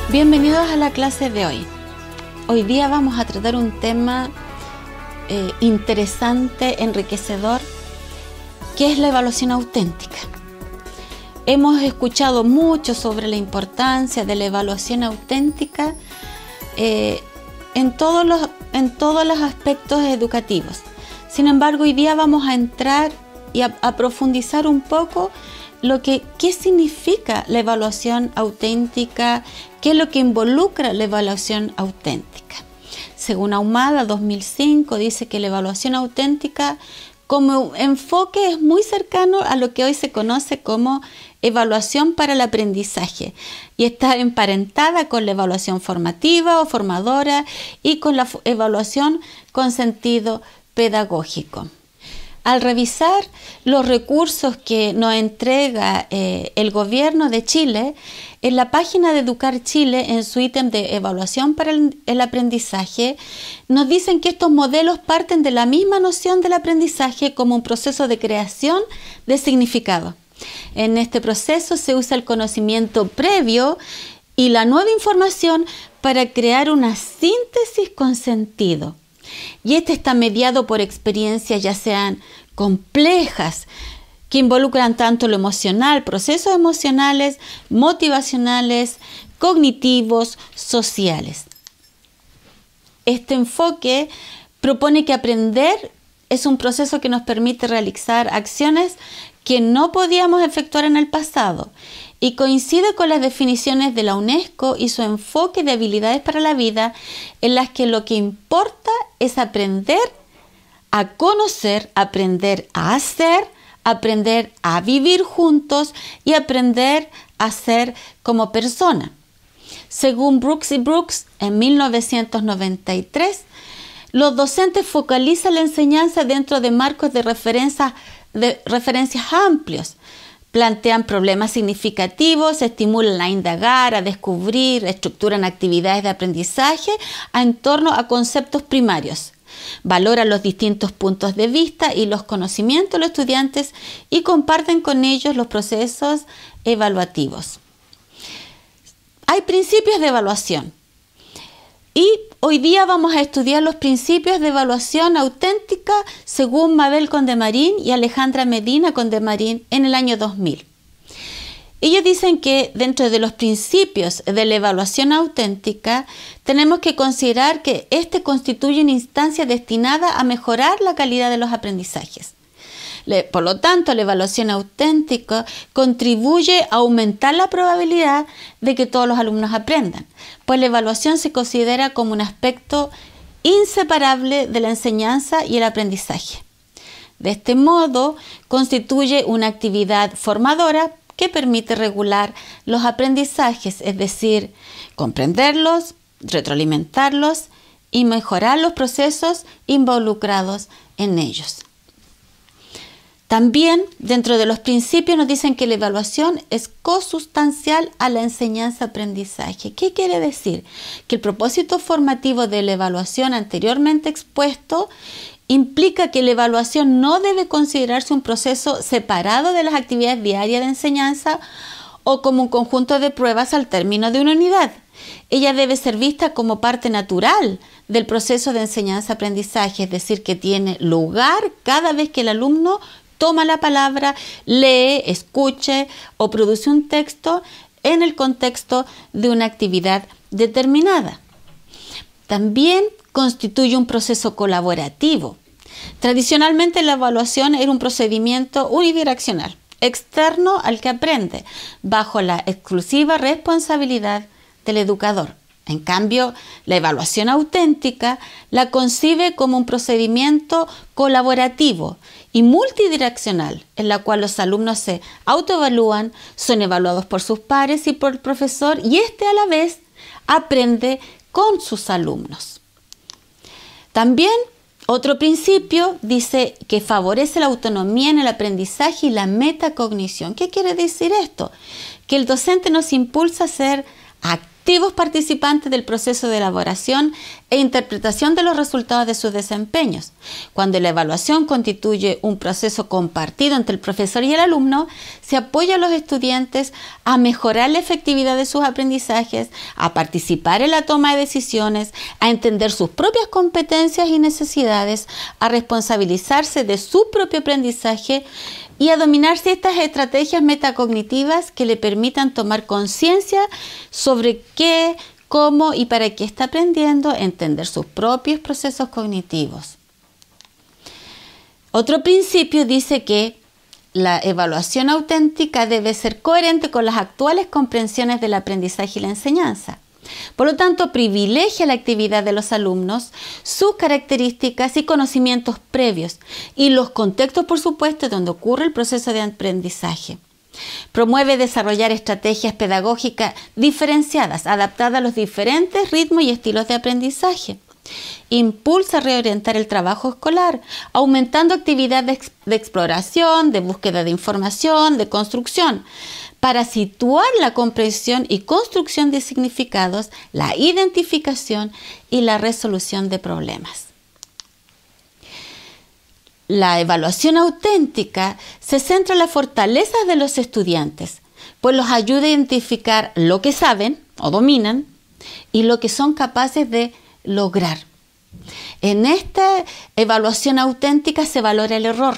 Bienvenidos a la clase de hoy. Hoy día vamos a tratar un tema interesante, enriquecedor, que es la evaluación auténtica. Hemos escuchado mucho sobre la importancia de la evaluación auténtica en todos los aspectos educativos. Sin embargo, hoy día vamos a entrar y a profundizar un poco qué significa la evaluación auténtica, qué es lo que involucra la evaluación auténtica. Según Ahumada 2005 dice que la evaluación auténtica como enfoque es muy cercano a lo que hoy se conoce como evaluación para el aprendizaje y está emparentada con la evaluación formativa o formadora y con la evaluación con sentido pedagógico. Al revisar los recursos que nos entrega el gobierno de Chile, en la página de Educar Chile, en su ítem de evaluación para el aprendizaje, nos dicen que estos modelos parten de la misma noción del aprendizaje como un proceso de creación de significado. En este proceso se usa el conocimiento previo y la nueva información para crear una síntesis con sentido. Y este está mediado por experiencias ya sean complejas, que involucran tanto lo emocional, procesos emocionales, motivacionales, cognitivos, sociales. Este enfoque propone que aprender es un proceso que nos permite realizar acciones que no podíamos efectuar en el pasado y coincide con las definiciones de la UNESCO y su enfoque de habilidades para la vida, en las que lo que importa es aprender a conocer, aprender a hacer, aprender a vivir juntos y aprender a ser como persona. Según Brooks y Brooks, en 1993, los docentes focalizan la enseñanza dentro de marcos de referencias amplios. Plantean problemas significativos, estimulan a indagar, a descubrir, estructuran actividades de aprendizaje en torno a conceptos primarios. Valoran los distintos puntos de vista y los conocimientos de los estudiantes y comparten con ellos los procesos evaluativos. Hay principios de evaluación y hoy día vamos a estudiar los principios de evaluación auténtica según Mabel Condemarín y Alejandra Medina Condemarín en el año 2000. Ellos dicen que dentro de los principios de la evaluación auténtica tenemos que considerar que este constituye una instancia destinada a mejorar la calidad de los aprendizajes. Por lo tanto, la evaluación auténtica contribuye a aumentar la probabilidad de que todos los alumnos aprendan, pues la evaluación se considera como un aspecto inseparable de la enseñanza y el aprendizaje. De este modo, constituye una actividad formadora que permite regular los aprendizajes, es decir, comprenderlos, retroalimentarlos y mejorar los procesos involucrados en ellos. También, dentro de los principios, nos dicen que la evaluación es cosustancial a la enseñanza-aprendizaje. ¿Qué quiere decir? Que el propósito formativo de la evaluación anteriormente expuesto implica que la evaluación no debe considerarse un proceso separado de las actividades diarias de enseñanza o como un conjunto de pruebas al término de una unidad. Ella debe ser vista como parte natural del proceso de enseñanza-aprendizaje, es decir, que tiene lugar cada vez que el alumno toma la palabra, lee, escuche o produce un texto en el contexto de una actividad determinada. También constituye un proceso colaborativo. Tradicionalmente la evaluación era un procedimiento unidireccional, externo al que aprende, bajo la exclusiva responsabilidad del educador. En cambio, la evaluación auténtica la concibe como un procedimiento colaborativo y multidireccional, en la cual los alumnos se autoevalúan, son evaluados por sus pares y por el profesor, y éste a la vez aprende con sus alumnos. También otro principio dice que favorece la autonomía en el aprendizaje y la metacognición. ¿Qué quiere decir esto? Que el docente nos impulsa a ser activos activos participantes del proceso de elaboración e interpretación de los resultados de sus desempeños. Cuando la evaluación constituye un proceso compartido entre el profesor y el alumno, se apoya a los estudiantes a mejorar la efectividad de sus aprendizajes, a participar en la toma de decisiones, a entender sus propias competencias y necesidades, a responsabilizarse de su propio aprendizaje y a dominar ciertas estrategias metacognitivas que le permitan tomar conciencia sobre qué, cómo y para qué está aprendiendo, entender sus propios procesos cognitivos. Otro principio dice que la evaluación auténtica debe ser coherente con las actuales comprensiones del aprendizaje y la enseñanza. Por lo tanto, privilegia la actividad de los alumnos, sus características y conocimientos previos y los contextos, por supuesto, donde ocurre el proceso de aprendizaje. Promueve desarrollar estrategias pedagógicas diferenciadas, adaptadas a los diferentes ritmos y estilos de aprendizaje. Impulsa reorientar el trabajo escolar, aumentando actividades de exploración, de búsqueda de información, de construcción, para situar la comprensión y construcción de significados, la identificación y la resolución de problemas. La evaluación auténtica se centra en las fortalezas de los estudiantes, pues los ayuda a identificar lo que saben o dominan y lo que son capaces de lograr. En esta evaluación auténtica se valora el error.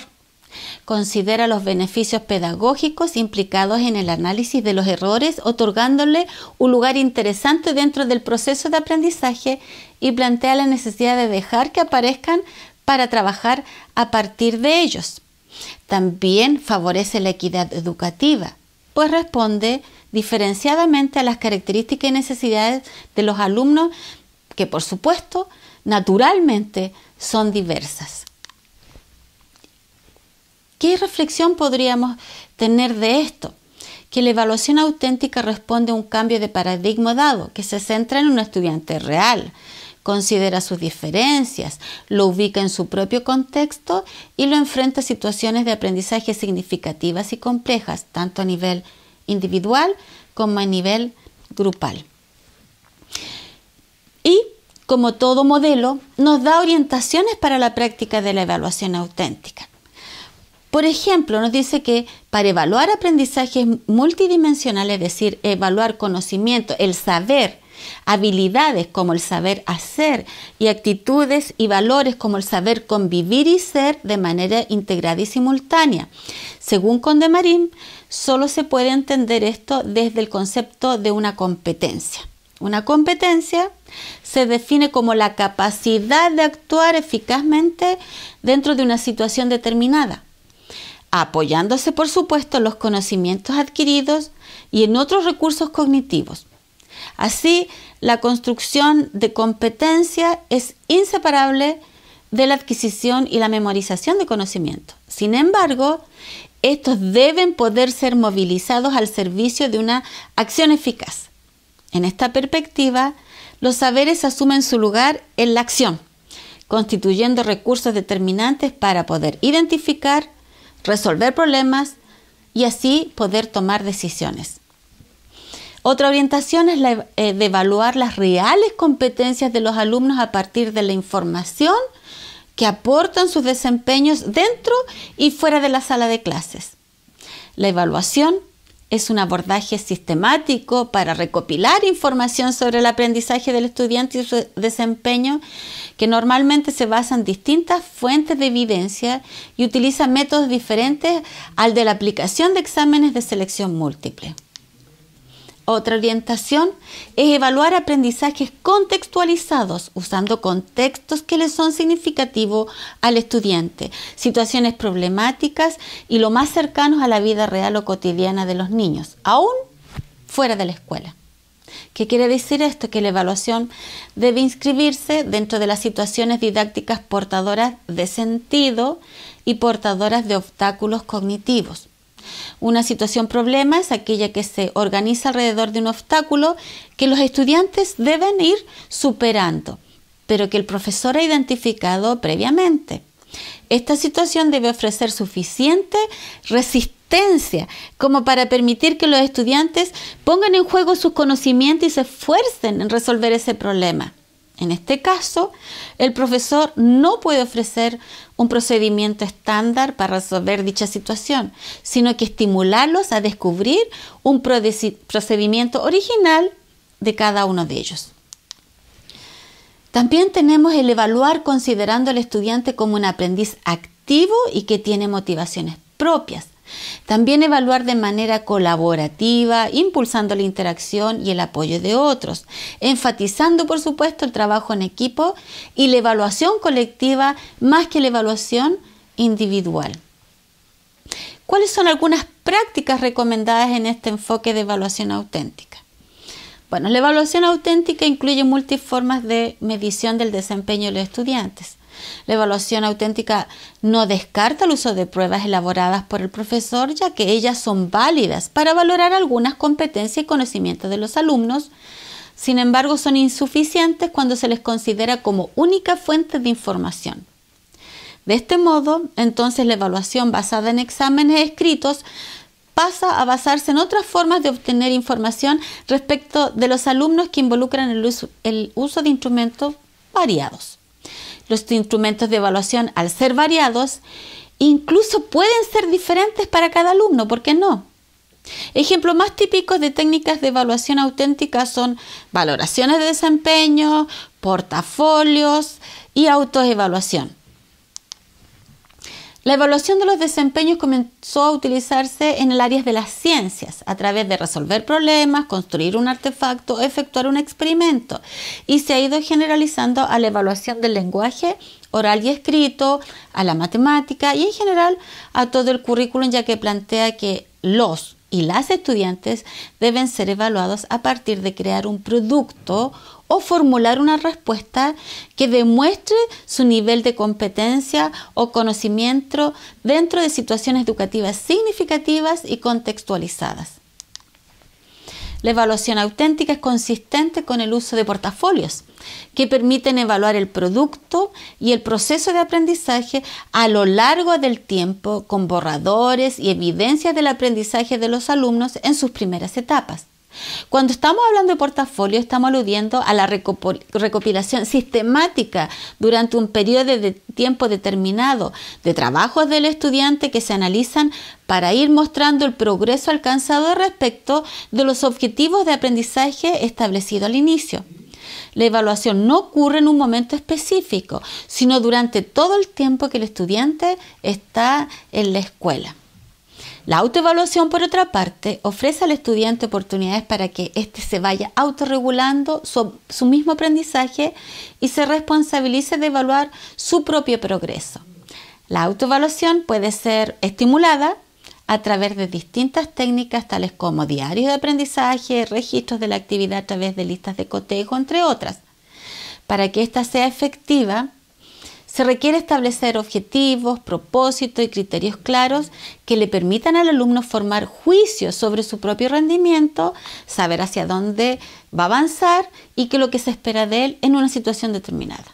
Considera los beneficios pedagógicos implicados en el análisis de los errores, otorgándole un lugar interesante dentro del proceso de aprendizaje y plantea la necesidad de dejar que aparezcan para trabajar a partir de ellos. También favorece la equidad educativa, pues responde diferenciadamente a las características y necesidades de los alumnos que, por supuesto, naturalmente son diversas. ¿Qué reflexión podríamos tener de esto? Que la evaluación auténtica responde a un cambio de paradigma dado, que se centra en un estudiante real, considera sus diferencias, lo ubica en su propio contexto y lo enfrenta a situaciones de aprendizaje significativas y complejas, tanto a nivel individual como a nivel grupal. Y, como todo modelo, nos da orientaciones para la práctica de la evaluación auténtica. Por ejemplo, nos dice que para evaluar aprendizajes multidimensionales, es decir, evaluar conocimiento, el saber, habilidades como el saber hacer y actitudes y valores como el saber convivir y ser de manera integrada y simultánea. Según Condemarín, solo se puede entender esto desde el concepto de una competencia. Una competencia se define como la capacidad de actuar eficazmente dentro de una situación determinada, apoyándose, por supuesto, en los conocimientos adquiridos y en otros recursos cognitivos. Así, la construcción de competencia es inseparable de la adquisición y la memorización de conocimiento. Sin embargo, estos deben poder ser movilizados al servicio de una acción eficaz. En esta perspectiva, los saberes asumen su lugar en la acción, constituyendo recursos determinantes para poder identificar, resolver problemas y así poder tomar decisiones. Otra orientación es la de evaluar las reales competencias de los alumnos a partir de la información que aportan sus desempeños dentro y fuera de la sala de clases. La evaluación es un abordaje sistemático para recopilar información sobre el aprendizaje del estudiante y su desempeño, que normalmente se basa en distintas fuentes de evidencia y utiliza métodos diferentes al de la aplicación de exámenes de selección múltiple. Otra orientación es evaluar aprendizajes contextualizados, usando contextos que le son significativos al estudiante, situaciones problemáticas y lo más cercanos a la vida real o cotidiana de los niños, aún fuera de la escuela. ¿Qué quiere decir esto? Que la evaluación debe inscribirse dentro de las situaciones didácticas portadoras de sentido y portadoras de obstáculos cognitivos. Una situación problema es aquella que se organiza alrededor de un obstáculo que los estudiantes deben ir superando, pero que el profesor ha identificado previamente. Esta situación debe ofrecer suficiente resistencia como para permitir que los estudiantes pongan en juego sus conocimientos y se esfuercen en resolver ese problema. En este caso, el profesor no puede ofrecer un procedimiento estándar para resolver dicha situación, sino que estimularlos a descubrir un procedimiento original de cada uno de ellos. También tenemos el evaluar considerando al estudiante como un aprendiz activo y que tiene motivaciones propias. También evaluar de manera colaborativa, impulsando la interacción y el apoyo de otros, enfatizando, por supuesto, el trabajo en equipo y la evaluación colectiva más que la evaluación individual. ¿Cuáles son algunas prácticas recomendadas en este enfoque de evaluación auténtica? Bueno, la evaluación auténtica incluye multiformas de medición del desempeño de los estudiantes. La evaluación auténtica no descarta el uso de pruebas elaboradas por el profesor, ya que ellas son válidas para valorar algunas competencias y conocimientos de los alumnos. Sin embargo, son insuficientes cuando se les considera como única fuente de información. De este modo, entonces, la evaluación basada en exámenes escritos pasa a basarse en otras formas de obtener información respecto de los alumnos que involucran el uso de instrumentos variados. Los instrumentos de evaluación, al ser variados, incluso pueden ser diferentes para cada alumno, ¿por qué no? Ejemplos más típicos de técnicas de evaluación auténtica son valoraciones de desempeño, portafolios y autoevaluación. La evaluación de los desempeños comenzó a utilizarse en el área de las ciencias, a través de resolver problemas, construir un artefacto, efectuar un experimento, y se ha ido generalizando a la evaluación del lenguaje oral y escrito, a la matemática y en general a todo el currículum, ya que plantea que los y las estudiantes deben ser evaluados a partir de crear un producto o formular una respuesta que demuestre su nivel de competencia o conocimiento dentro de situaciones educativas significativas y contextualizadas. La evaluación auténtica es consistente con el uso de portafolios que permiten evaluar el producto y el proceso de aprendizaje a lo largo del tiempo con borradores y evidencias del aprendizaje de los alumnos en sus primeras etapas. Cuando estamos hablando de portafolio, estamos aludiendo a la recopilación sistemática durante un periodo de tiempo determinado de trabajos del estudiante que se analizan para ir mostrando el progreso alcanzado respecto de los objetivos de aprendizaje establecidos al inicio. La evaluación no ocurre en un momento específico, sino durante todo el tiempo que el estudiante está en la escuela. La autoevaluación, por otra parte, ofrece al estudiante oportunidades para que éste se vaya autorregulando su mismo aprendizaje y se responsabilice de evaluar su propio progreso. La autoevaluación puede ser estimulada a través de distintas técnicas tales como diarios de aprendizaje, registros de la actividad a través de listas de cotejo, entre otras. Para que ésta sea efectiva, se requiere establecer objetivos, propósitos y criterios claros que le permitan al alumno formar juicios sobre su propio rendimiento, saber hacia dónde va a avanzar y qué es lo que se espera de él en una situación determinada.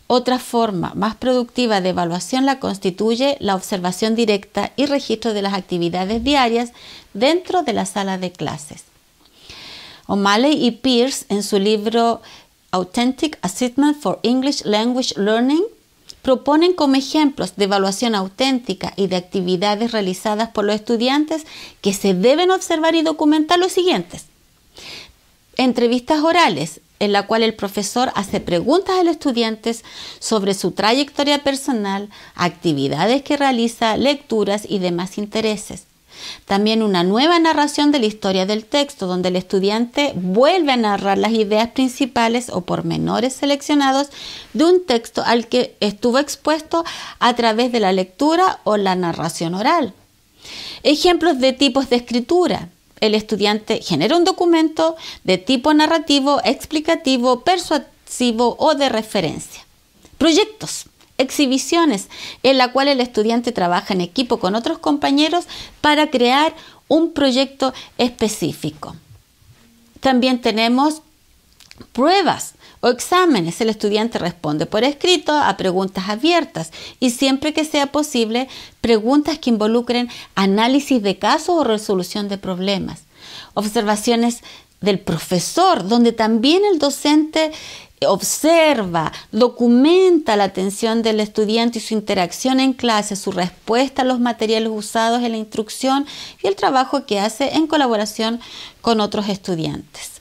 Otra forma más productiva de evaluación la constituye la observación directa y registro de las actividades diarias dentro de la sala de clases. O'Malley y Pearce, en su libro Authentic Assessment for English Language Learning, proponen como ejemplos de evaluación auténtica y de actividades realizadas por los estudiantes que se deben observar y documentar los siguientes. Entrevistas orales, en la cual el profesor hace preguntas a los estudiantes sobre su trayectoria personal, actividades que realiza, lecturas y demás intereses. También una nueva narración de la historia del texto, donde el estudiante vuelve a narrar las ideas principales o pormenores seleccionados de un texto al que estuvo expuesto a través de la lectura o la narración oral. Ejemplos de tipos de escritura. El estudiante genera un documento de tipo narrativo, explicativo, persuasivo o de referencia. Proyectos. Exhibiciones en la cual el estudiante trabaja en equipo con otros compañeros para crear un proyecto específico. También tenemos pruebas o exámenes. El estudiante responde por escrito a preguntas abiertas y siempre que sea posible, preguntas que involucren análisis de casos o resolución de problemas. Observaciones del profesor, donde también el docente observa, documenta la atención del estudiante y su interacción en clase, su respuesta a los materiales usados en la instrucción y el trabajo que hace en colaboración con otros estudiantes.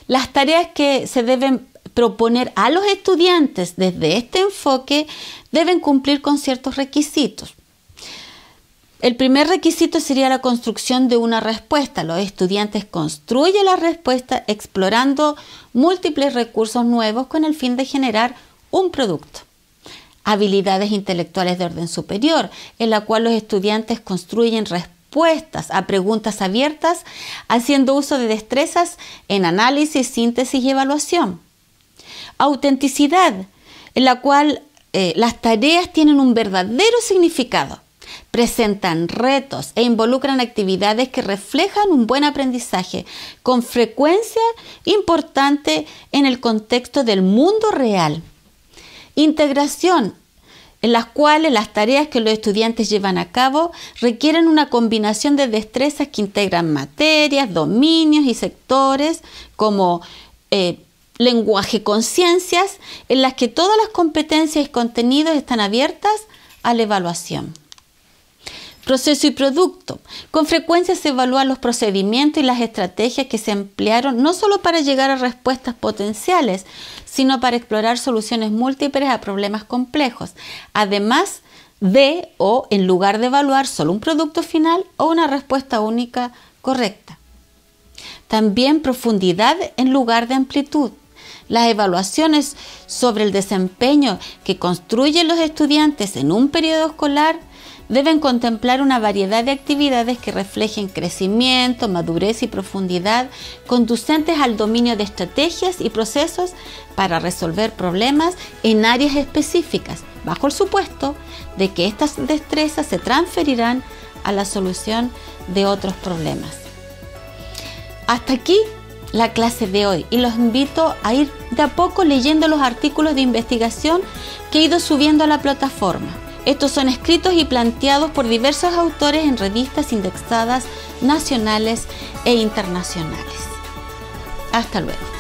Las tareas que se deben proponer a los estudiantes desde este enfoque deben cumplir con ciertos requisitos. El primer requisito sería la construcción de una respuesta. Los estudiantes construyen la respuesta explorando múltiples recursos nuevos con el fin de generar un producto. Habilidades intelectuales de orden superior, en la cual los estudiantes construyen respuestas a preguntas abiertas, haciendo uso de destrezas en análisis, síntesis y evaluación. Autenticidad, en la cual las tareas tienen un verdadero significado. Presentan retos e involucran actividades que reflejan un buen aprendizaje, con frecuencia importante en el contexto del mundo real. Integración, en las cuales las tareas que los estudiantes llevan a cabo requieren una combinación de destrezas que integran materias, dominios y sectores como lenguaje con ciencias, en las que todas las competencias y contenidos están abiertas a la evaluación. Proceso y producto. Con frecuencia se evalúan los procedimientos y las estrategias que se emplearon no solo para llegar a respuestas potenciales, sino para explorar soluciones múltiples a problemas complejos, además de o en lugar de evaluar solo un producto final o una respuesta única correcta. También profundidad en lugar de amplitud. Las evaluaciones sobre el desempeño que construyen los estudiantes en un periodo escolar deben contemplar una variedad de actividades que reflejen crecimiento, madurez y profundidad, conducentes al dominio de estrategias y procesos para resolver problemas en áreas específicas, bajo el supuesto de que estas destrezas se transferirán a la solución de otros problemas. Hasta aquí la clase de hoy y los invito a ir de a poco leyendo los artículos de investigación que he ido subiendo a la plataforma. Estos son escritos y planteados por diversos autores en revistas indexadas nacionales e internacionales. Hasta luego.